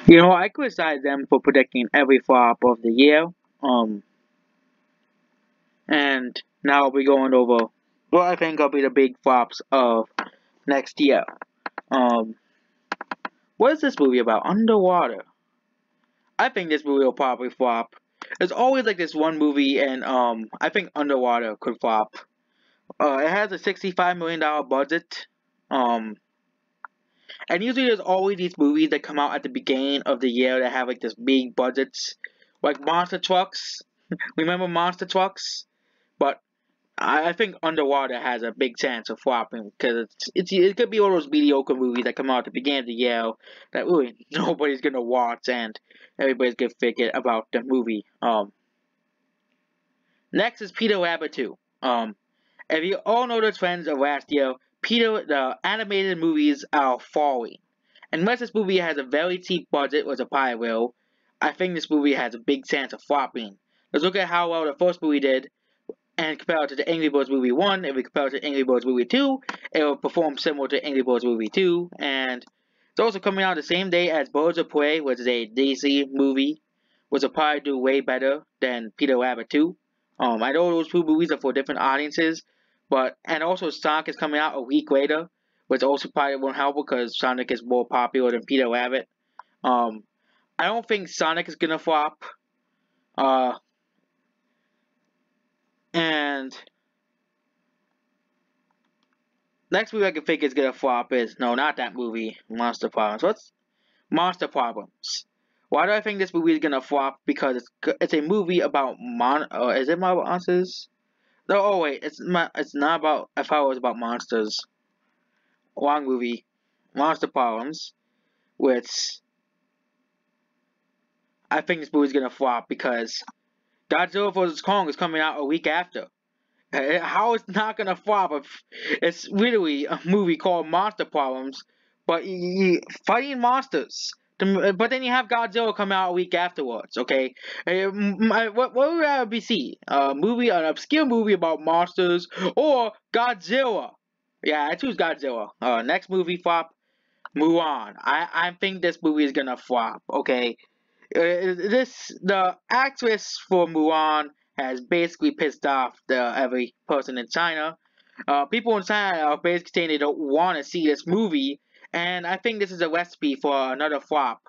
I criticize them for predicting every flop of the year. Um, and now we're going over what I think will be the big flops of next year. Um, what is this movie about? Underwater. I think this movie will probably flop. There's always like this one movie, and I think Underwater could flop. It has a $65 million budget. Um, and usually there's always these movies that come out at the beginning of the year that have like this big budgets, like Monster Trucks. Remember Monster Trucks? But I think Underwater has a big chance of flopping because it could be one of those mediocre movies that come out at the beginning of the year that really nobody's gonna watch and everybody's gonna forget about the movie. Next is Peter Rabbit 2. If you all know the trends of last year, the animated movies are falling. Unless this movie has a very cheap budget, which it probably will, I think this movie has a big chance of flopping. Let's look at how well the first movie did and compare it to the Angry Birds movie 1. If we compare it to Angry Birds movie 2, it will perform similar to Angry Birds movie 2. And it's also coming out the same day as Birds of Prey, which is a DC movie, which will probably do way better than Peter Rabbit 2. I know those two movies are for different audiences, and also Sonic is coming out a week later, which also probably won't help because Sonic is more popular than Peter Rabbit. Um, I don't think Sonic is gonna flop. Uh, and next movie I can think is gonna flop is no, not that movie, Monster Problems. What's Monster Problems? Why do I think this movie is gonna flop? Because it's a movie about is it about monsters? No, oh wait, it's not about. I thought it was about monsters. Wrong movie, Monster Problems, which I think this movie is gonna flop because Godzilla vs Kong is coming out a week after. How it's not gonna flop if it's really a movie called Monster Problems, but you fighting monsters. But then you have Godzilla come out a week afterwards. Okay, what would you rather be see? An obscure movie about monsters, or Godzilla? Yeah, I choose Godzilla. Next movie flop, Mulan. I think this movie is gonna flop. Okay, the actress for Mulan has basically pissed off every person in China. People in China are basically saying they don't want to see this movie, and I think this is a recipe for another flop.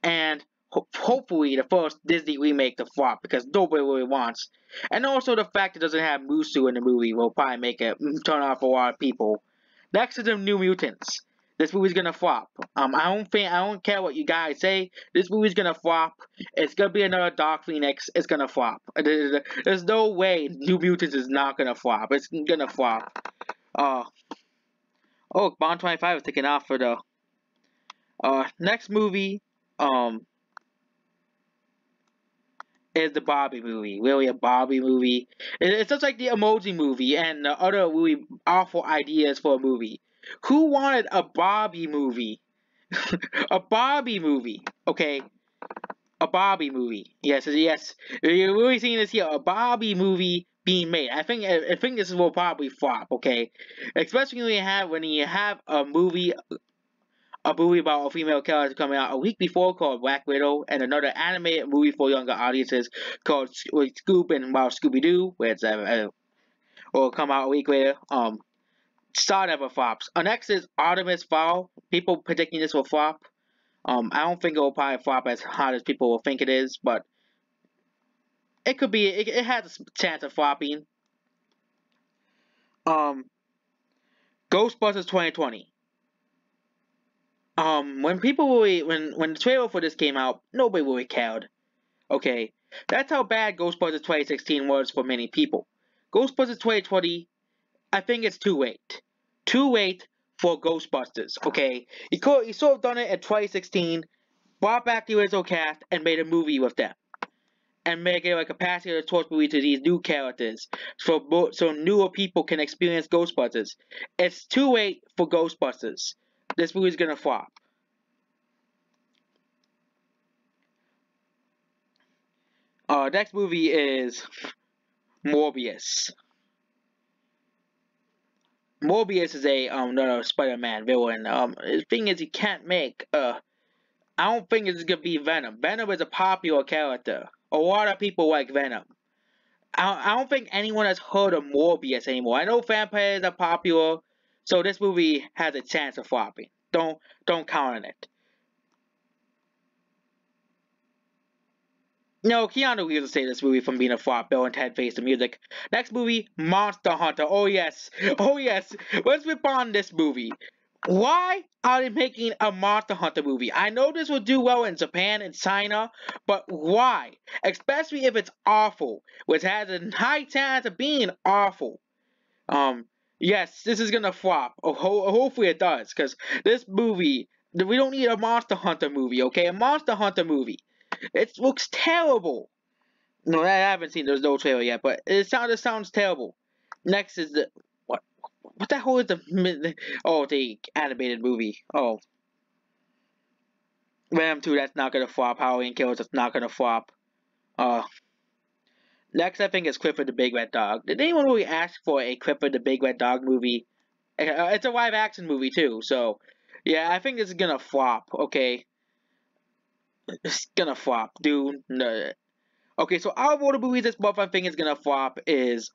And hopefully, the first Disney remake to flop because nobody really wants. And also, the fact it doesn't have Mushu in the movie will probably make it turn off a lot of people. Next is the New Mutants. This movie's gonna flop. I don't care what you guys say. This movie's gonna flop. It's gonna be another Dark Phoenix. It's gonna flop. There's no way New Mutants is not gonna flop. It's gonna flop. Uh, oh, Bond 25 is taking off for the next movie. Um, is the Barbie movie. Really, a Barbie movie. It's just like the Emoji movie and the other really awful ideas for a movie. Who wanted a Barbie movie? A Barbie movie. Okay, a Barbie movie. Yes, yes. You're really seeing this here. A Barbie movie being made. I think this will probably flop. Okay, especially when you have a movie about a female character coming out a week before called Black Widow, and another animated movie for younger audiences called Scoop and Wow Scooby Doo, which will come out a week later. Star never flops. Next is Artemis Fowl. People predicting this will flop. I don't think it will probably flop as hard as people will think it is, but it could be. It has a chance of flopping. Um, Ghostbusters 2020. When people really, when the trailer for this came out, nobody really cared. Okay, that's how bad Ghostbusters 2016 was for many people. Ghostbusters 2020, I think it's too late. Too late for Ghostbusters. Okay, you sort of done it in 2016, brought back the original cast, and made a movie with them, and make it like a passing of the torch movie to these new characters, so newer people can experience Ghostbusters. It's too late for Ghostbusters. This movie's gonna flop. Next movie is Morbius. Morbius is a another Spider-Man villain. The thing is, you can't make I don't think it's gonna be Venom. Venom is a popular character. A lot of people like Venom. I don't think anyone has heard of Morbius anymore. I know vampires are popular, so this movie has a chance of flopping. Don't count on it. No, Keanu Reeves will save this movie from being a flop. Bill and Ted Face the Music. Next movie, Monster Hunter. Oh yes, oh yes. Let's rip on this movie. Why are they making a Monster Hunter movie? I know this will do well in Japan and China, but why? Especially if it's awful, which has a high chance of being awful. Yes, this is gonna flop. Hopefully it does, because this movie, we don't need a Monster Hunter movie, okay? A Monster Hunter movie. It looks terrible. No, I haven't seen. There's no trailer yet, but it sounds terrible. Next is the what the hell is the animated movie? Oh, Venom 2. That's not gonna flop. Halloween Kills. That's not gonna flop. Uh, Next I think is Clifford the Big Red Dog. Did anyone really ask for a Clifford the Big Red Dog movie? It's a live action movie too, so yeah, I think this is gonna flop. Okay, it's gonna flop, dude. No. Okay, so out of all the movies this month I think is gonna flop is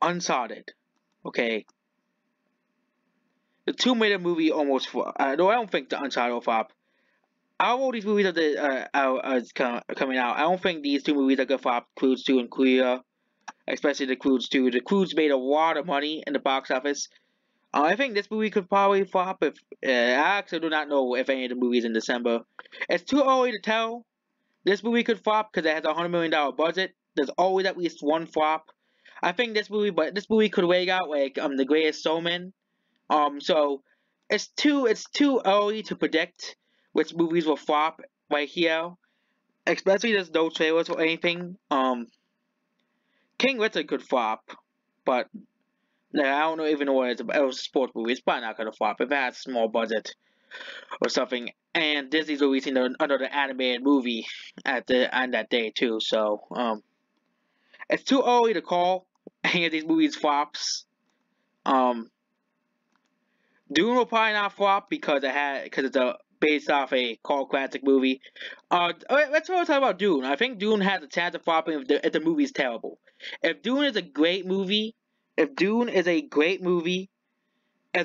Uncharted. Okay, the Tomb Raider movie almost flopped. No, I don't think the Uncharted will flop. Out of all these movies coming out, I don't think these two movies are gonna flop. Croods 2 and Korea, especially the Croods 2. The Croods made a lot of money in the box office. I think this movie could probably flop if I actually do not know if any of the movies in December. It's too early to tell. This movie could flop because it has a $100 million budget. There's always at least one flop. I think this movie could wake out like The Greatest Showman. So it's too early to predict which movies will flop right here. Especially there's no trailers or anything. King Richard could flop, but I don't even know what it is. It was a sports movie. It's probably not gonna flop if it has a small budget or something. And Disney's releasing another animated movie on that day too. So it's too early to call any of these movies flops. Dune will probably not flop because it's based off a cult classic movie. Let's talk about Dune. I think Dune has a chance of flopping if the movie is terrible. If Dune is a great movie, it's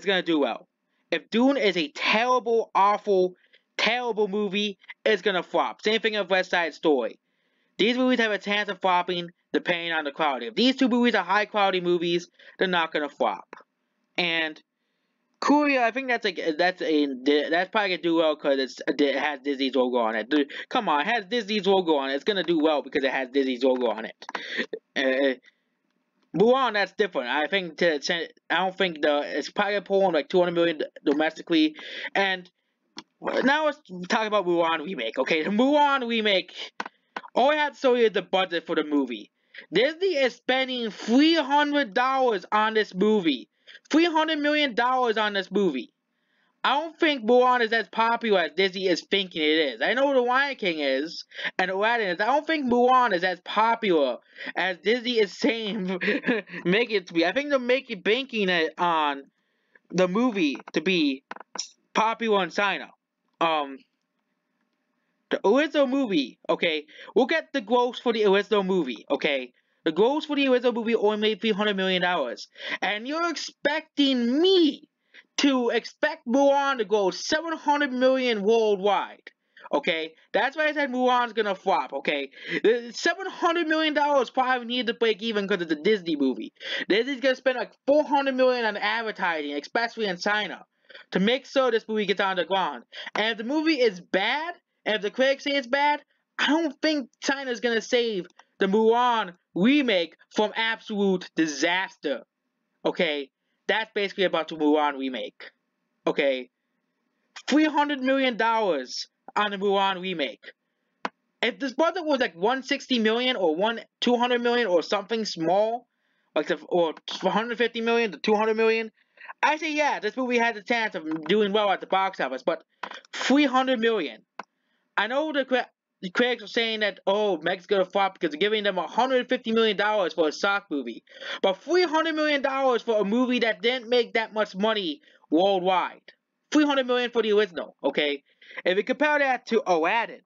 gonna do well. If Dune is a terrible, awful, terrible movie, it's gonna flop. Same thing with West Side Story. These movies have a chance of flopping depending on the quality. If these two movies are high quality movies, they're not gonna flop. And Korea, I think that's probably gonna do well because it has Disney's logo on it. Come on, it has Disney's logo on it. It's gonna do well because it has Disney's logo on it. Mulan, that's different. I don't think it's probably pulling like 200 million domestically. And now let's talk about Mulan remake. Okay, the Mulan remake. All I have to show you is the budget for the movie. Disney is spending $300 on this movie. $300 million on this movie. I don't think Mulan is as popular as Disney is thinking it is. I know The Lion King is, and Aladdin is. I don't think Mulan is as popular as Disney is saying make it to be. I think they're banking it on the movie to be popular in China. The original movie, okay, look at the gross for the original movie, okay? The gross for the original movie only made $300 million. And you're expecting me to expect Mulan to go $700 million worldwide. Okay? That's why I said Mulan's gonna flop, okay? $700 million probably needed to break even because it's a Disney movie. Disney's gonna spend like $400 million on advertising, especially in China, to make sure this movie gets on the ground. And if the movie is bad, and if the critics say it's bad, I don't think China's gonna save the Mulan remake from absolute disaster. Okay? That's basically about the Mulan remake. Okay? $300 million on the Mulan remake. If this budget was like $160 million or $200 million or something small, or $150 million to $200 million, I say yeah, this movie has a chance of doing well at the box office, but $300 million. I know the critics are saying that, oh, Meg's gonna flop because they're giving them $150 million for a sock movie. But $300 million for a movie that didn't make that much money worldwide. $300 million for the original. Okay, if we compare that to Aladdin,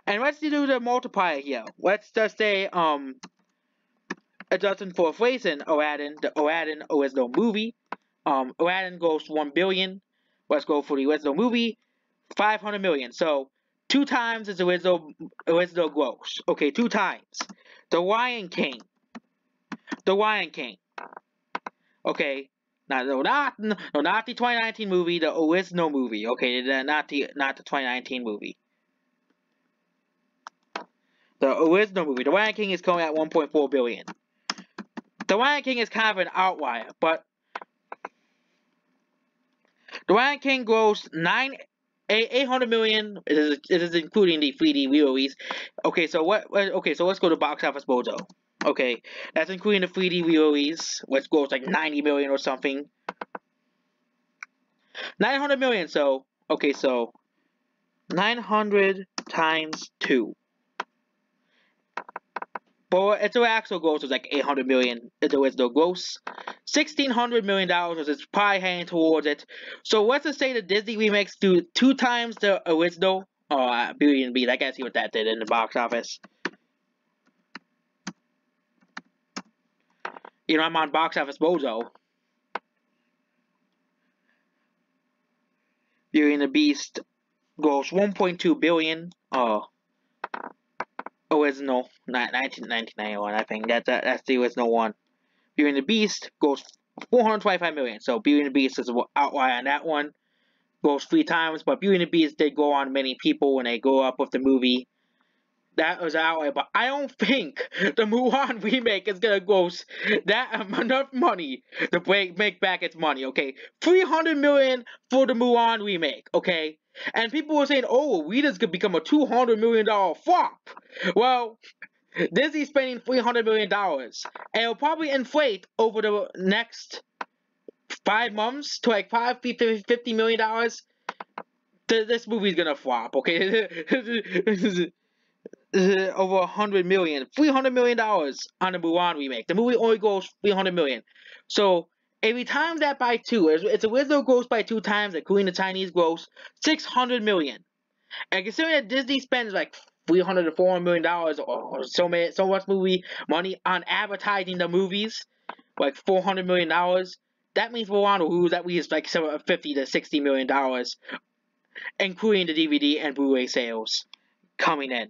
and let's do the multiplier here. Let's just say adjusting for inflation, the Aladdin original movie, Aladdin goes 1 billion. Let's go for the original movie, 500 million. So 2 times its original gross. Okay, 2 times. The Lion King. Okay, not the 2019 movie, the original movie. Okay, not the 2019 movie. The original movie. The Lion King is coming at 1.4 billion. The Lion King is kind of an outlier, but the Lion King grossed 800 million. It is including the 3D re-release. Okay, so let's go to Box Office Mojo. Okay, that's including the 3D re-release, which goes like 90 million or something. 900 million. So 900 times 2. But its actual gross was like 800 million. It was the gross. $1,600 million was its probably heading towards it. So let's just say the Disney remakes do 2 times the original. Beauty and the Beast. I gotta see what that did in the box office. You know, I'm on Box Office Mojo. Beauty and the Beast grossed 1.2 billion. Original, 1991. I think that's the original one. Beauty and the Beast goes 425 million. So Beauty and the Beast is an outlier on that one. Goes 3 times, but Beauty and the Beast did go on many people when they go up with the movie. That was an outlier, but I don't think the Mulan remake is gonna gross that enough money to make back its money. Okay, 300 million for the Mulan remake. Okay. And people were saying, oh, Rita's could become a $200 million flop. Well, Disney's spending $300 million. And it'll probably inflate over the next 5 months to like $50 million. This movie's gonna flop, okay? Over 100 million. $300 million on the Mulan remake. The movie only goes 300 million. So, if we times that by 2, it's a original gross by 2 times, including the Chinese gross, 600 million. And considering that Disney spends like $300 to $400 million or so much movie money on advertising the movies, like $400 million, that means Mulan will lose at least like $50 to $60 million, including the DVD and Blu-ray sales coming in.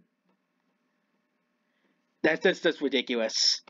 That's ridiculous.